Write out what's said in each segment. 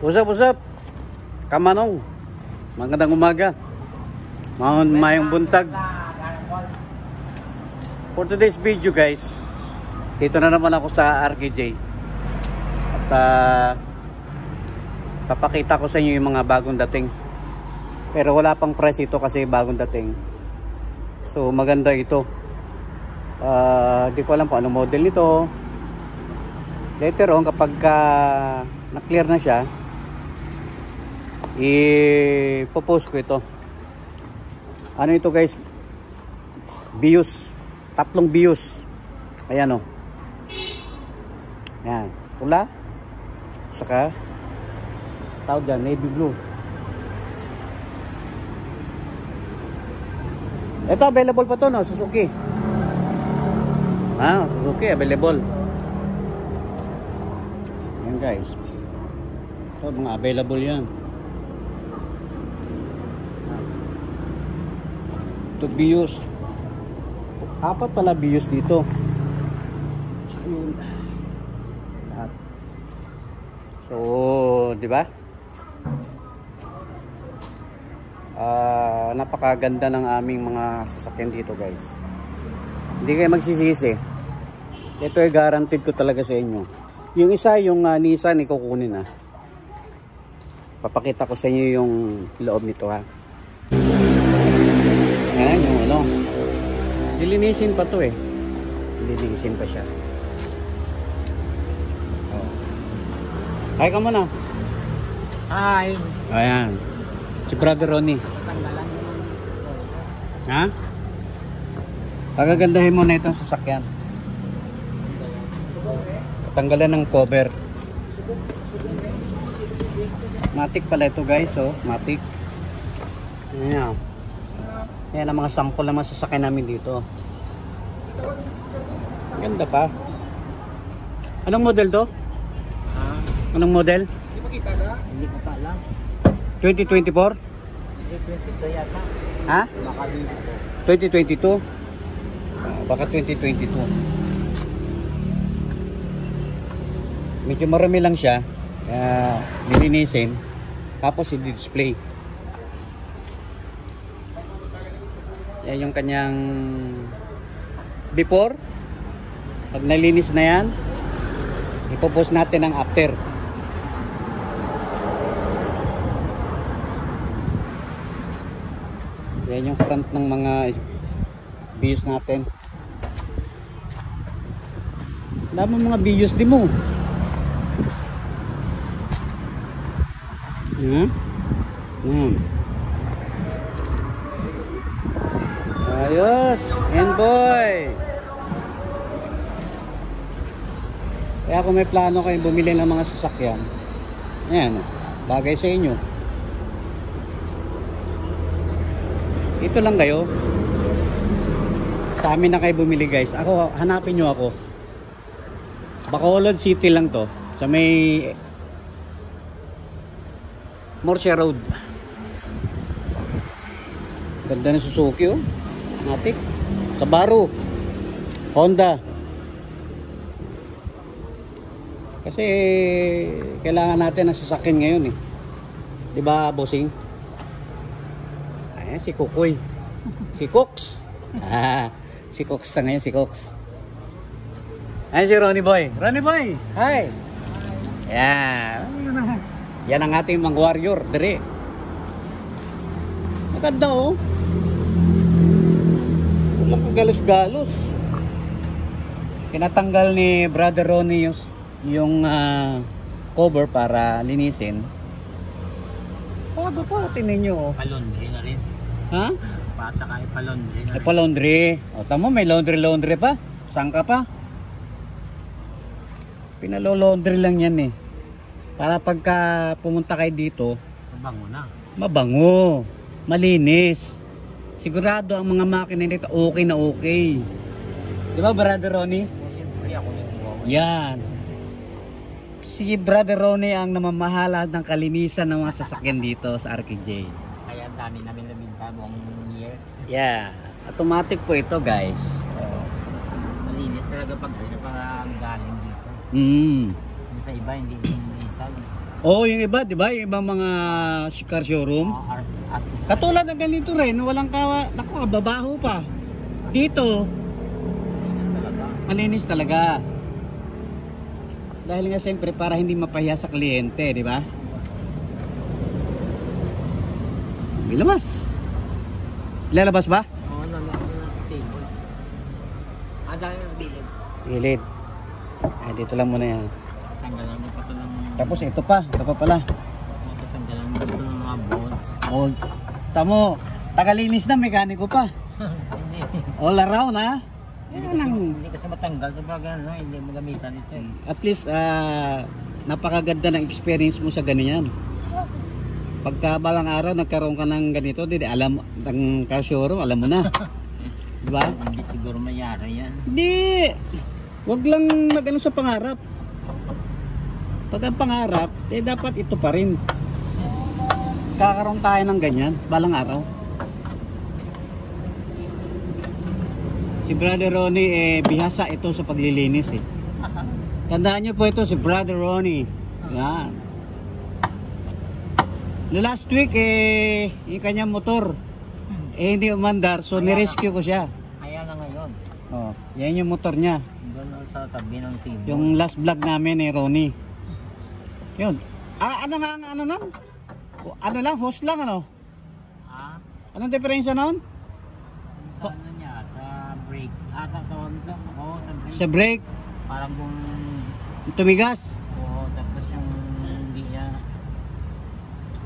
Usap. Kamanong. Magandang umaga. Mayong buntag. For today's video guys, dito na naman ako sa RKJ. At papakita ko sa inyo yung mga bagong dating. Pero wala pang price ito kasi bagong dating. So maganda ito. Di ko alam kung ano model nito. Later on kapag na-clear na siya, i-post ko ito. Ano ito guys? Bios. 3 bios. Ayan o. Ayan. Pula. Saka tawag dyan, navy blue. Ito available pa to no, Suzuki. Suzuki available. Ayan guys. Ito mga available yan. Ito bios. 4 pala bios dito. So, di ba? Napakaganda ng aming mga sasakyan dito, guys. Hindi kayo magsisisi. Ito ay guaranteed ko talaga sa inyo. Yung isa, yung Nissan, ikukunin Papakita ko sa inyo yung loob nito Ayan, yung ano. Lilinisin pa to Lilinisin pa siya. Hi ka muna. Hi. Ayan. Si Brother Ronnie. Pagagandahin mo na itong sasakyan. Tanggalan ng cover. Matic pala ito guys. Matic. Ayan. Ayan ang mga sample ng mga sasakyan namin dito. Ganda pa. Anong model to? Anong model? Hindi pa kita ka? Hindi ko pa alam. 2024? 2022 yata. Baka 2022? Baka 2022. Medyo marami lang siya. Nilinisin. Tapos i-display. Yan yung kanyang before. Pag nalinis na yan, ipopost natin ang after. Yan yung front ng mga bios natin. Dami mga bios din mo. Ayos, and boy. Kaya kung may plano kayong bumili ng mga sasakyan, ayan, bagay sa inyo. Ito lang kayo. Sa amin na kayo bumili guys. Ako, hanapin nyo ako. Bacolod City lang to. Sa may Morsia Road. Ganda ng Suzuki Matic. Subaru. Honda. Kasi kailangan natin ng sasakyan ngayon Diba bossing? Ayan si Kukoy. Si Cox. Si Cox na ngayon, si Cox. Ayan si Ronnie Boy. Ronnie Boy, hi. Yan. Yan ang ating mga warrior. Dere. Maganda Walang kagalos-galos. Kinatanggal ni Brother Ronnie yung cover para linisin. Pago pa, tingnan nyo palondry na rin. At saka ipalondry na rin. Ipalondry. Tamo may laundry pa. Saan ka pa? Pinalo-laundry lang yan Para pagka pumunta kayo dito, mabango na. Mabango. Malinis. Sigurado ang mga makina nito okay na okay. Di ba Brother Ronnie? Siyempre ako yan. Si Brother Ronnie ang namamahala ng kalinisan ng mga sasakyan dito sa RKJ. Kaya dami namin luminta buong year. Yeah. Automatic po ito guys. Malinis talaga pag galing dito. Yung sa iba, hindi yung isang. Oo, yung iba, di ba? Yung ibang mga car showroom. Katulad ng ganito rin, walang naku, kababaho pa. Dito, malinis talaga. Dahil nga siyempre para hindi mapahiya sa kliyente, di ba? Ilabas. Ilalabas ba? Oo, nasa table. Dahil nasa gilid. Gilid. Ay, dito lang muna yan. Tanggalan mo pa sa lang. Tapos ito pa pala. Tanggalan mo dito ng mga bolts. Old. Tamo, tagalinis na, mekaniko pa. Hindi. All around ha. Hindi kasi matanggal kapag ano, hindi mo gamitan ito. At least napakaganda ng experience mo sa ganyan. Pagka balang araw nagkaroon ka ng ganito, di alam ng ka-showroom, alam mo na. Di ba? Hindi siguro mayari yan. Hindi. Wag lang magano sa pangarap. Pag ang pangarap, dapat ito pa rin. Kakaroon tayo ng ganyan balang araw. Si Brother Ronnie bihasa ito sa paglilinis eh. Tandaan niyo po ito si Brother Ronnie. Yan. Last week yung kanyang motor hindi umandar, so nirescue ko siya. Ayan na ngayon. Oh, yan yung motor niya. Doon sa tabi ng table. Yung last vlog namin ni Ronnie. Yun. Ano lang? Ano lang, host lang ano? Anong diferensya noon? Sa ano niya, sa brake. Tawag ko ako sa brake. Sa brake, Parang kung tumigas. oo, tapos yung hindi niya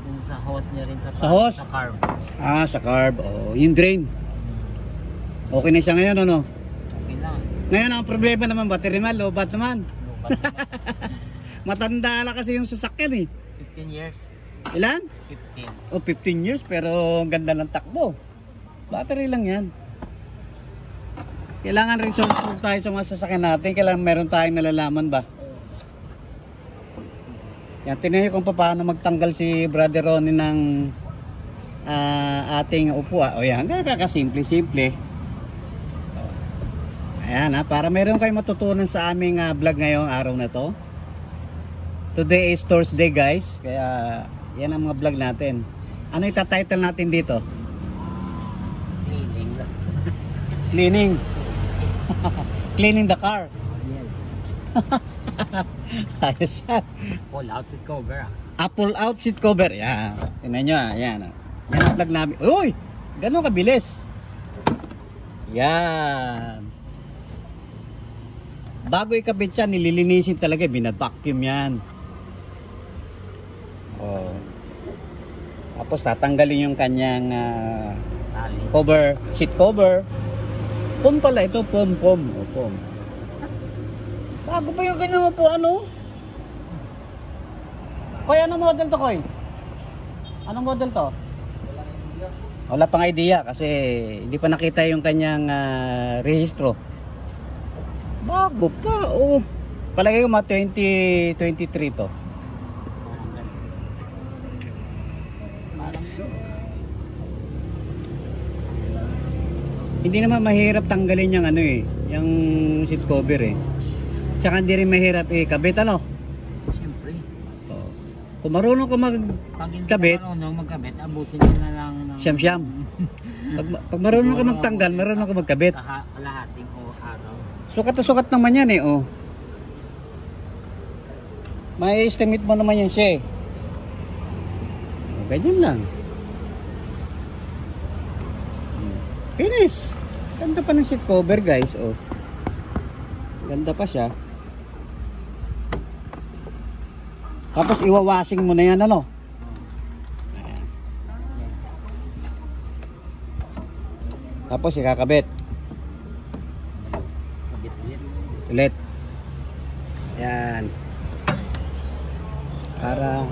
yung sa hose niya rin sa hose? sa carb. Sa carb. Oh, yung drain. Okay na siya ngayon ano? Okay na. Ngayon ang problema naman, battery man, lobat naman. Lubat naman. Matanda na kasi yung sasakyan eh. 15 years. Ilan? 15. O 15 years pero ang ganda ng takbo. Battery lang yan. Kailangan rin sumupog tayo sa mga sasakyan natin. Kailangan meron tayong nalalaman ba? Yan, tinayo kung paano magtanggal si Brother Ronnie ng ating upuan. O yan, kakasimple-simple. Ayan para meron kayong matutunan sa aming vlog ngayong araw na to. Today is Thursday guys. Kaya yan ang mga vlog natin. Ano itatitle natin dito? Cleaning. Cleaning. Cleaning the car. Yes. Ayos yan. Pull out seat cover. Pull out seat cover. Yan. Tingnan nyo. Yan. Yan ang vlog namin. Uy! Ganun kabilis. Yan. Bago ikabit yan, nililinisin talaga. Binabacuum yan. Oh. Tapos tatanggalin yung kanyang cover, seat cover. Pom pala ito, pom. O, pom. Bago pa yung kanyang upuan, ano? Koy, anong model to, Koy? Anong model to? Wala pang idea kasi hindi pa nakita yung kanyang rehistro. Bago pa, oh. Palagay ko mga 2023 to. Hindi naman mahirap tanggalin yung ano yung seat cover Tsaka hindi rin mahirap kabit ano. Siyempre. Oh. Kung marunong ka magkabit, magkabit, abutin nyo na lang ng siyam. Pag marunong ka magtanggal, marunong ka magkabit. Kalahating araw. Sukat na sukat naman yan oh. May estimate mo naman yan siya ganyan lang. Finish. Ganda pa ng seat cover guys oh. Ganda pa siya. Tapos iwawashing mo na yan ano. Ayan. Tapos ikakabit. Ulit. Ayan. Para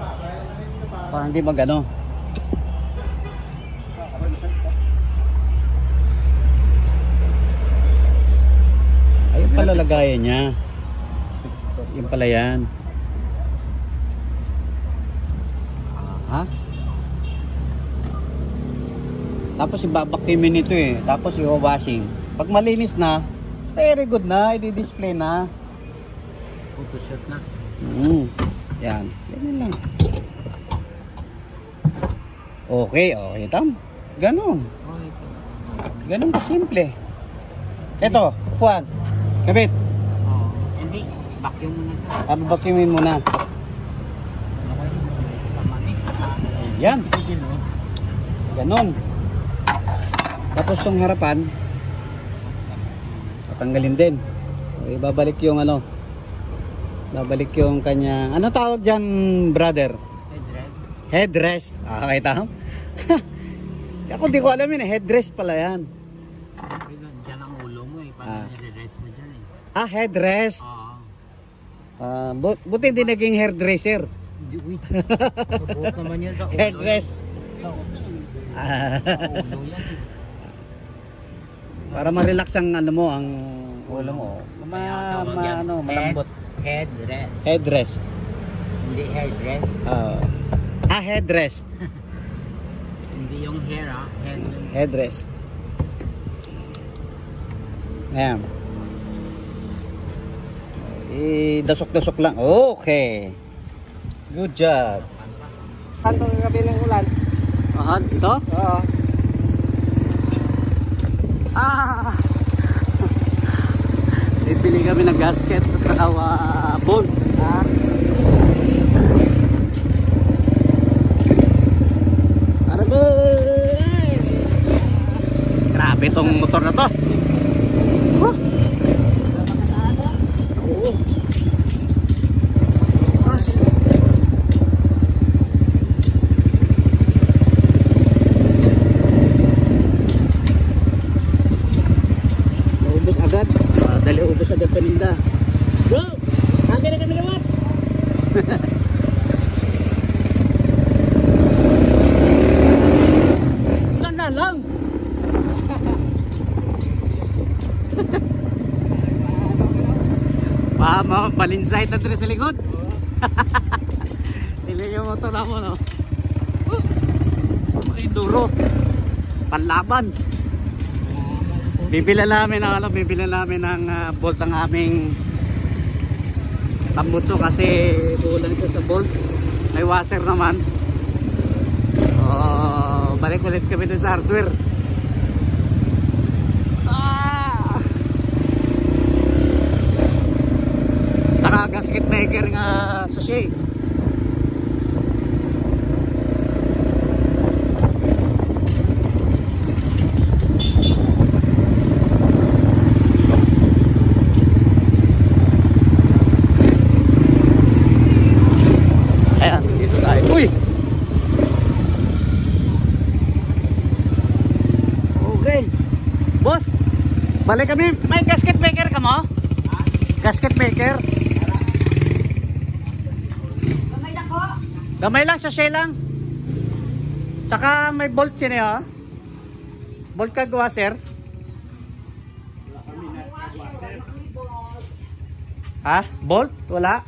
hindi magano. Ayun pala lagayan niya. Yun pala yan. Ha? Tapos ibabakimin ito Tapos i-washing. Pag malinis na, very good na. I-display na. Photoshoot na. Yan. Ganyan lang. Okay, okay tam. Ganon. Ganon ka simple. Ito, Juan. Kabit. Hindi, vacuum mo na. Vacuumin muna. Yan. Ganon. Tapos tong harapan, tatanggalin din. Okay, babalik yung ano. Babalik yung kanya. Ano tawag dyan, brother? Headrest. Headrest. Okay, tam. Ako di ko alam yun eh. Headrest pala yan. Diyan ang ulo mo eh. Paano nire-rest mo dyan eh. Headrest. Oo. Buti hindi naging hairdresser. Uy. Subuot naman yan sa ulo. Headrest. Sa ulo. Sa ulo yan. Para ma-relax ang ano mo, ang ulo mo. Malambot. Headrest. Headrest. Hindi headrest. Headrest. Hindi yung hair Headrest. Ayan. Dasok-dasok lang. Okay. Good job. Kanto ng gabi ng ulan. Ito? Oo. Bibili kami ng gasket at saka bolt. Grabe itong motor na to. Naubos agad. Dali ubos agad paninda. Bro, saan na kami naman? Ganda lang. Palinsay na sa likod. Nili yung motor na mo, no? Ay, duro. Panlaban. Bibila namin ng bolt ang aming tambutso kasi kulang siya sa bolt. May washer naman. Balik ulit kami dun sa hardware. Saka gasket maker nga sachet. Ayan, dito tayo. Uy! Okay. Boss, balik kami. May gasket maker ka mo? Gasket maker? Gamay lang, sachet lang. Saka may bolt siya niya, ha? Bolt kag washer. Ha? Bolt? Wala?